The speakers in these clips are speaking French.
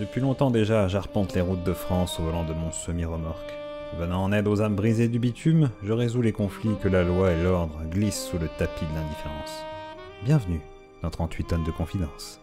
Depuis longtemps déjà, j'arpente les routes de France au volant de mon semi-remorque. Venant en aide aux âmes brisées du bitume, je résous les conflits que la loi et l'ordre glissent sous le tapis de l'indifférence. Bienvenue dans 38 tonnes de confidence.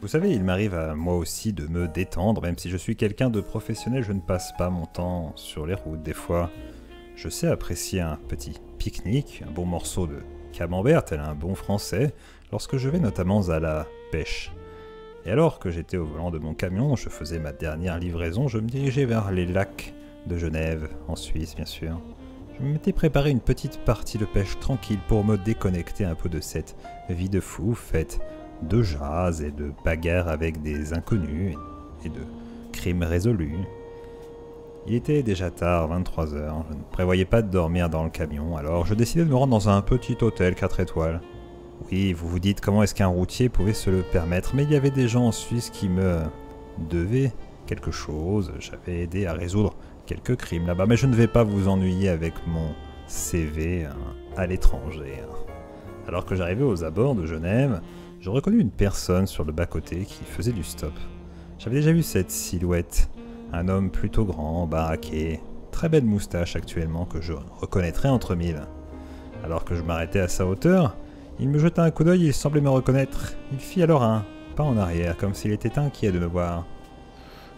Vous savez, il m'arrive à moi aussi de me détendre, même si je suis quelqu'un de professionnel, je ne passe pas mon temps sur les routes. Des fois, je sais apprécier un petit pique-nique, un bon morceau de camembert, tel un bon français, lorsque je vais notamment à la pêche. Et alors que j'étais au volant de mon camion, je faisais ma dernière livraison, je me dirigeais vers les lacs de Genève, en Suisse bien sûr. Je m'étais préparé une petite partie de pêche tranquille pour me déconnecter un peu de cette vie de fou faite de jazz et de bagarres avec des inconnus et de crimes résolus. Il était déjà tard, 23 heures, je ne prévoyais pas de dormir dans le camion, alors je décidai de me rendre dans un petit hôtel 4 étoiles. Oui, vous vous dites comment est-ce qu'un routier pouvait se le permettre, mais il y avait des gens en Suisse qui me devaient quelque chose, j'avais aidé à résoudre quelques crimes là-bas, mais je ne vais pas vous ennuyer avec mon CV à l'étranger. Alors que j'arrivais aux abords de Genève, je reconnus une personne sur le bas-côté qui faisait du stop. J'avais déjà vu cette silhouette, un homme plutôt grand, baraqué, très belle moustache actuellement que je reconnaîtrais entre mille. Alors que je m'arrêtais à sa hauteur, il me jeta un coup d'œil et il semblait me reconnaître. Il fit alors un pas en arrière, comme s'il était inquiet de me voir.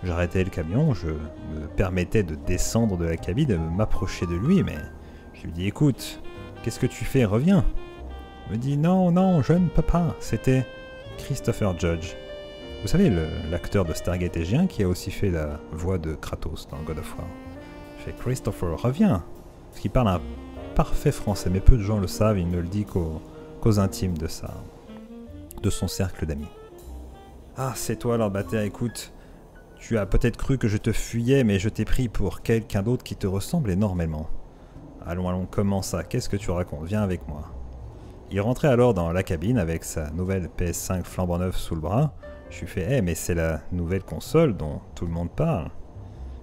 J'arrêtais le camion, je me permettais de descendre de la cabine et de m'approcher de lui, mais je lui dis « Écoute, qu'est-ce que tu fais? Reviens !» Il me dit « Non, je ne peux pas. » C'était Christopher Judge. Vous savez, l'acteur de Stargate Aegien qui a aussi fait la voix de Kratos dans God of War. Je fais « Christopher, reviens !» Parce qu'il parle un parfait français, mais peu de gens le savent, il ne le dit qu'aux intimes de son cercle d'amis. « Ah, c'est toi Lord-Bataire, écoute, tu as peut-être cru que je te fuyais, mais je t'ai pris pour quelqu'un d'autre qui te ressemble énormément. Allons, commence ça, qu'est-ce que tu racontes? Viens avec moi. » Il rentrait alors dans la cabine avec sa nouvelle PS5 flambant neuve sous le bras. Je lui fais « mais c'est la nouvelle console dont tout le monde parle. »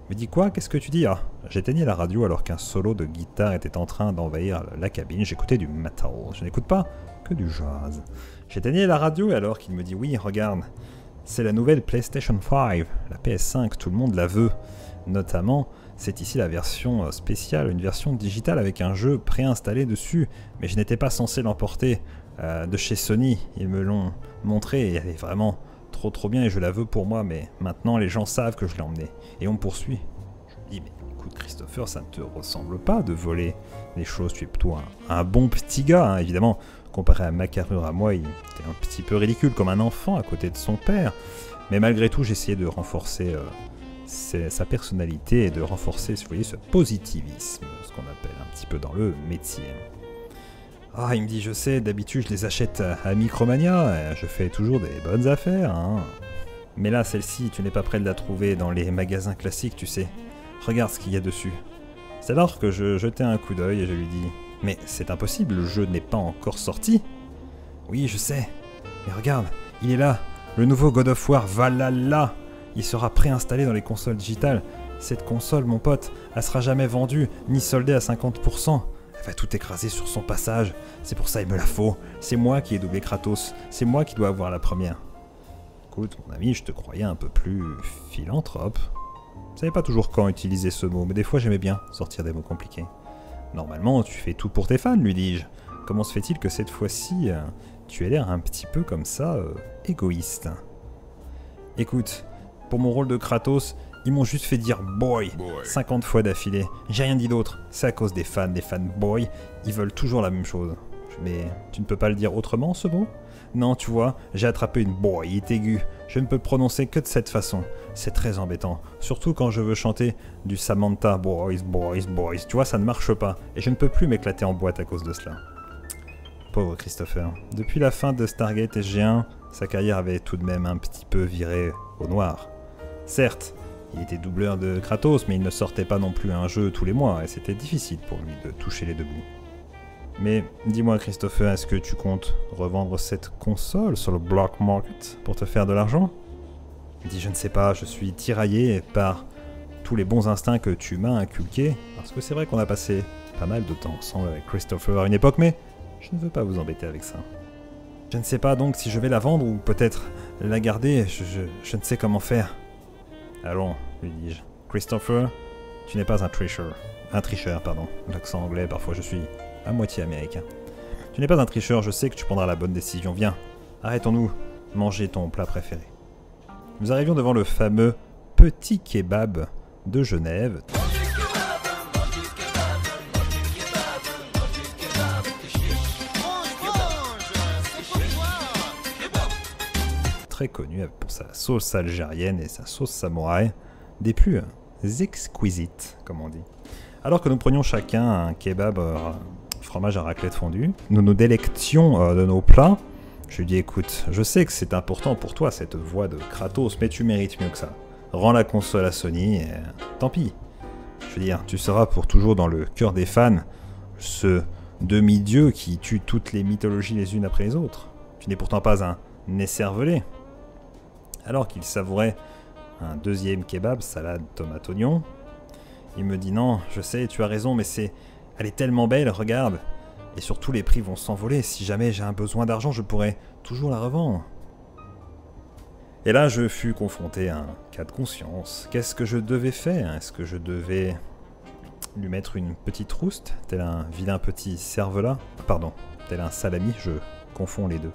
Il me dit « Quoi? Qu'est-ce que tu dis ?» J'éteignais la radio alors qu'un solo de guitare était en train d'envahir la cabine. J'écoutais du metal. Je n'écoute pas que du jazz. J'éteignais la radio alors qu'il me dit « Oui, regarde, c'est la nouvelle PlayStation 5, la PS5, tout le monde la veut. Notamment, c'est ici la version spéciale, une version digitale avec un jeu préinstallé dessus. Mais je n'étais pas censé l'emporter de chez Sony. Ils me l'ont montré et elle est vraiment trop bien et je la veux pour moi. Mais maintenant, les gens savent que je l'ai emmenée. Et on me poursuit. Je me dis, mais écoute Christopher, ça ne te ressemble pas de voler les choses. Tu es plutôt un bon petit gars, hein, évidemment. Comparé à ma carrure à moi, il était un petit peu ridicule, comme un enfant à côté de son père. Mais malgré tout, j'essayais de renforcer sa personnalité et de renforcer, vous voyez, ce positivisme, ce qu'on appelle un petit peu dans le métier. Ah, il me dit, je sais, d'habitude je les achète à Micromania, je fais toujours des bonnes affaires, hein. Mais là, celle-ci, tu n'es pas prêt de la trouver dans les magasins classiques, tu sais. Regarde ce qu'il y a dessus. C'est alors que je jetais un coup d'œil et je lui dis, mais c'est impossible, le jeu n'est pas encore sorti. Oui, je sais. Mais regarde, il est là, le nouveau God of War Valhalla. Il sera préinstallé dans les consoles digitales. Cette console, mon pote, elle sera jamais vendue, ni soldée à 50%. Elle va tout écraser sur son passage. C'est pour ça il me la faut. C'est moi qui ai doublé Kratos. C'est moi qui dois avoir la première. Écoute, mon ami, je te croyais un peu plus philanthrope. Je savais pas toujours quand utiliser ce mot, mais des fois j'aimais bien sortir des mots compliqués. Normalement, tu fais tout pour tes fans, lui dis-je. Comment se fait-il que cette fois-ci, tu aies l'air un petit peu comme ça, égoïste? Écoute, pour mon rôle de Kratos, ils m'ont juste fait dire boy 50 fois d'affilée. J'ai rien dit d'autre. C'est à cause des fans boy. Ils veulent toujours la même chose. Mais tu ne peux pas le dire autrement, ce mot? Non, tu vois, j'ai attrapé une boyite aiguë. Je ne peux le prononcer que de cette façon. C'est très embêtant. Surtout quand je veux chanter du Samantha boys. Tu vois, ça ne marche pas. Et je ne peux plus m'éclater en boîte à cause de cela. Pauvre Christopher. Depuis la fin de Stargate Aegien, sa carrière avait tout de même un petit peu viré au noir. Certes, Il était doubleur de Kratos, mais il ne sortait pas non plus un jeu tous les mois, et c'était difficile pour lui de toucher les deux bouts. Mais dis-moi Christopher, est-ce que tu comptes revendre cette console sur le Black Market pour te faire de l'argent? Il dit je ne sais pas, je suis tiraillé par tous les bons instincts que tu m'as inculqués, parce que c'est vrai qu'on a passé pas mal de temps ensemble avec Christopher à une époque, mais je ne veux pas vous embêter avec ça. Je ne sais pas donc si je vais la vendre ou peut-être la garder, je ne sais comment faire. Allons, lui dis-je. Christopher, tu n'es pas un tricheur. Un tricheur, pardon. L'accent anglais, parfois je suis à moitié américain. Tu n'es pas un tricheur, je sais que tu prendras la bonne décision. Viens, arrêtons-nous, manger ton plat préféré. Nous arrivions devant le fameux petit kebab de Genève. Très connu pour sa sauce algérienne et sa sauce samouraï, des plus exquisites, comme on dit. Alors que nous prenions chacun un kebab fromage à raclette fondue, nous nous délections de nos plats. Je lui dis écoute, je sais que c'est important pour toi cette voix de Kratos, mais tu mérites mieux que ça. Rends la console à Sony et tant pis. Je veux dire, tu seras pour toujours dans le cœur des fans, ce demi-dieu qui tue toutes les mythologies les unes après les autres. Tu n'es pourtant pas un écervelé. Alors qu'il savourait un deuxième kebab, salade, tomate, oignon, il me dit non, je sais, tu as raison, mais elle est tellement belle, regarde. Et surtout les prix vont s'envoler, si jamais j'ai un besoin d'argent, je pourrais toujours la revendre. Et là, je fus confronté à un cas de conscience. Qu'est-ce que je devais faire? Est-ce que je devais lui mettre une petite rouste, tel un vilain petit cervelas? Pardon, tel un salami, je confonds les deux.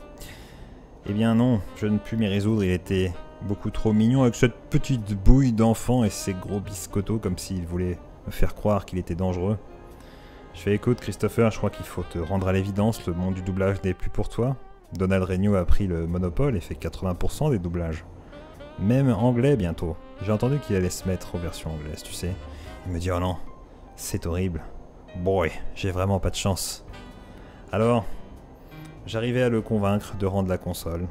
Eh bien non, je ne pus m'y résoudre, il était beaucoup trop mignon avec cette petite bouille d'enfant et ses gros biscottos comme s'il voulait me faire croire qu'il était dangereux. Je fais écoute Christopher, je crois qu'il faut te rendre à l'évidence, le monde du doublage n'est plus pour toi. Donald Regnault a pris le monopole et fait 80% des doublages. Même anglais bientôt. J'ai entendu qu'il allait se mettre aux versions anglaises, tu sais. Il me dit oh non, c'est horrible. Boy, j'ai vraiment pas de chance. Alors, j'arrivais à le convaincre de rendre la console.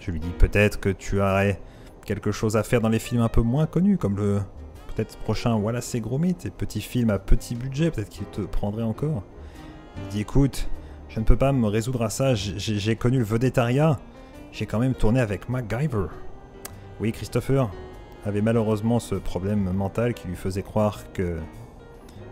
Je lui dis peut-être que tu aurais quelque chose à faire dans les films un peu moins connus, comme le peut-être prochain Wallace et Gromit, et petits films à petit budget, peut-être qu'il te prendrait encore. Il dit écoute, je ne peux pas me résoudre à ça, j'ai connu le vedettariat, j'ai quand même tourné avec MacGyver. Oui, Christopher avait malheureusement ce problème mental qui lui faisait croire que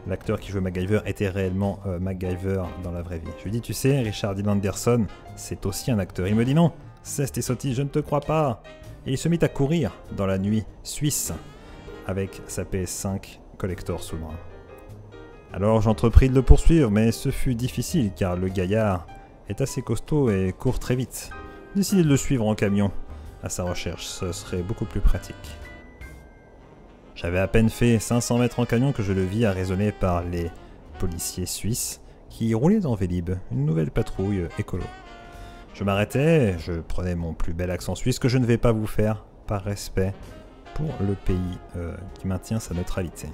l'acteur qui jouait MacGyver était réellement MacGyver dans la vraie vie. Je lui dis, tu sais, Richard Dean Anderson, c'est aussi un acteur. Il me dit non, cesse tes sottises, je ne te crois pas. Et il se mit à courir dans la nuit suisse avec sa PS5 collector sous le bras. Alors j'entrepris de le poursuivre, mais ce fut difficile car le gaillard est assez costaud et court très vite. J'ai décidé de le suivre en camion à sa recherche, ce serait beaucoup plus pratique. J'avais à peine fait 500 mètres en camion que je le vis arraisonné par les policiers suisses qui roulaient en Vélib, une nouvelle patrouille écolo. Je m'arrêtais, je prenais mon plus bel accent suisse que je ne vais pas vous faire par respect pour le pays qui maintient sa neutralité.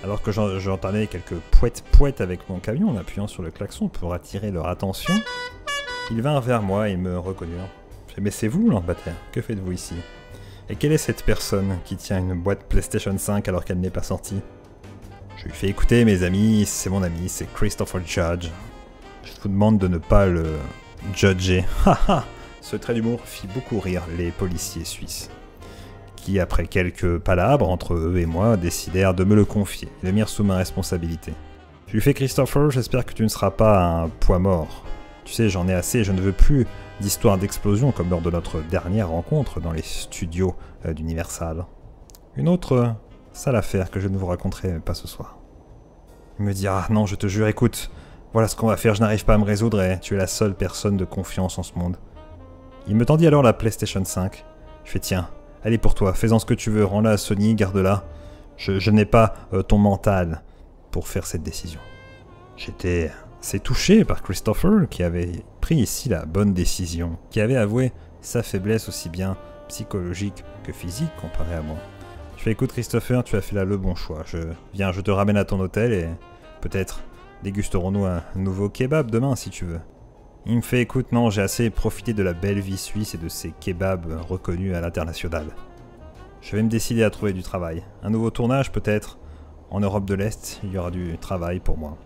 Alors que j'entendais quelques pouettes avec mon camion en appuyant sur le klaxon pour attirer leur attention, ils vinrent vers moi et me reconnurent. Mais c'est vous, Lambataire, que faites-vous ici? Et quelle est cette personne qui tient une boîte PlayStation 5 alors qu'elle n'est pas sortie? Je lui fais écouter, mes amis, c'est mon ami, c'est Christopher Judge. Je vous demande de ne pas le judger. Haha. Ce trait d'humour fit beaucoup rire les policiers suisses, qui, après quelques palabres entre eux et moi, décidèrent de me le confier et le mirent sous ma responsabilité. Je lui fais Christopher, j'espère que tu ne seras pas un poids mort. Tu sais, j'en ai assez, je ne veux plus d'histoires d'explosion comme lors de notre dernière rencontre dans les studios d'Universal. Une autre sale affaire que je ne vous raconterai pas ce soir. Il me dit, ah non, je te jure, écoute, voilà ce qu'on va faire, je n'arrive pas à me résoudre et tu es la seule personne de confiance en ce monde. Il me tendit alors la PlayStation 5. Je fais, tiens, elle est pour toi, fais-en ce que tu veux, rends-la à Sony, garde-la. Je n'ai pas ton mental pour faire cette décision. J'étais assez touché par Christopher, qui avait pris ici la bonne décision, qui avait avoué sa faiblesse aussi bien psychologique que physique comparé à moi. Je fais écoute Christopher, tu as fait là le bon choix. Je te ramène à ton hôtel et peut-être dégusterons-nous un nouveau kebab demain si tu veux. Il me fait écoute non, j'ai assez profité de la belle vie suisse et de ces kebabs reconnus à l'international. Je vais me décider à trouver du travail. Un nouveau tournage peut-être. En Europe de l'Est, il y aura du travail pour moi.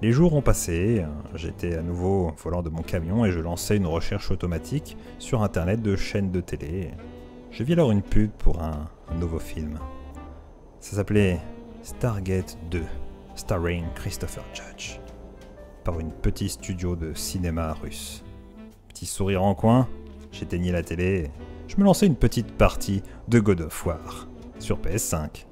Les jours ont passé, j'étais à nouveau au volant de mon camion et je lançais une recherche automatique sur internet de chaînes de télé. Je vis alors une pub pour un nouveau film. Ça s'appelait Stargate 2, starring Christopher Judge, par une petite studio de cinéma russe. Petit sourire en coin, j'éteignais la télé et je me lançais une petite partie de God of War sur PS5.